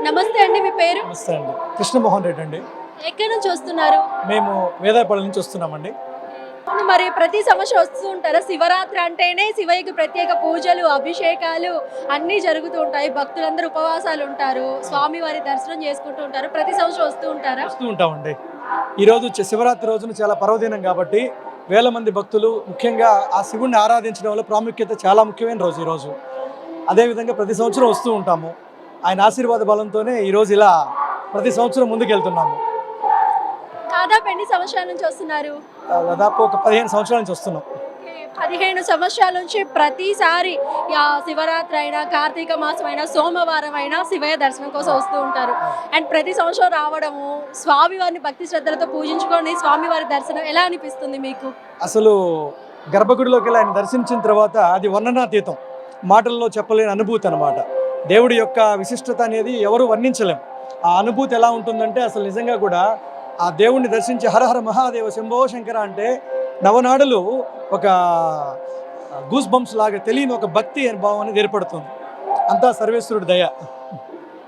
నమస్తే అండి, మీ పేరు? నమస్తే అండి, కృష్ణమోహన్ రెడ్డి అండి. ఎక్కడి నుంచి వస్తున్నారు? మేము వేదాయపల్లి నుంచి వస్తున్నామండి. అవును, మరి ప్రతి సంవత్సరం వస్తూ ఉంటారా? శివరాత్రి అంటేనే శివయ్యకి ప్రత్యేక పూజలు, అభిషేకాలు అన్నీ జరుగుతూ ఉంటాయి. భక్తులందరూ ఉపవాసాలు ఉంటారు, స్వామివారి దర్శనం చేసుకుంటూ ఉంటారు. ప్రతి సంవత్సరం వస్తూ ఉంటారా? వస్తూ ఉంటామండి. ఈరోజు శివరాత్రి రోజున చాలా పర్వదినం కాబట్టి వేల మంది భక్తులు ముఖ్యంగా ఆ శివుణ్ణి ఆరాధించడం వల్ల ప్రాముఖ్యత చాలా ముఖ్యమైన రోజు ఈరోజు. అదేవిధంగా ప్రతి సంవత్సరం వస్తూ ఉంటాము. ఆయన ఆశీర్వాద బలంతోనే ఈరోజు ఇలా ప్రతి సంవత్సరం ముందుకెళ్తున్నాము. దాదాపు ఎన్ని సంవత్సరాల నుంచి వస్తున్నారు? దాదాపు ఒక 15 సంవత్సరాల నుంచి వస్తున్నాం. 15 సంవత్సరాల నుంచి ప్రతిసారి శివరాత్రి అయినా, కార్తీక మాసం అయినా, సోమవారం అయినా శివయ్య దర్శనం కోసం వస్తూ ఉంటారు. అండ్ ప్రతి సంవత్సరం రావడము, స్వామివారిని భక్తి శ్రద్ధలతో పూజించుకొని స్వామివారి దర్శనం ఎలా అనిపిస్తుంది మీకు? అసలు గర్భగుడిలోకి వెళ్ళి ఆయన దర్శించిన తర్వాత అది వర్ణనాతీతం, మాటల్లో చెప్పలేని అనుభూతి అనమాట. దేవుడి యొక్క విశిష్టత అనేది ఎవరు వర్ణించలేం. ఆ అనుభూతి ఎలా ఉంటుందంటే అసలు నిజంగా కూడా ఆ దేవుణ్ణి దర్శించి హరహర మహాదేవ శంభో శంకర అంటే నవనాడులు ఒక గూస్ బంప్స్ లాగా తెలియని ఒక భక్తి భావం అనేది ఏర్పడుతుంది. అంతా సర్వేశ్వరుడి దయ.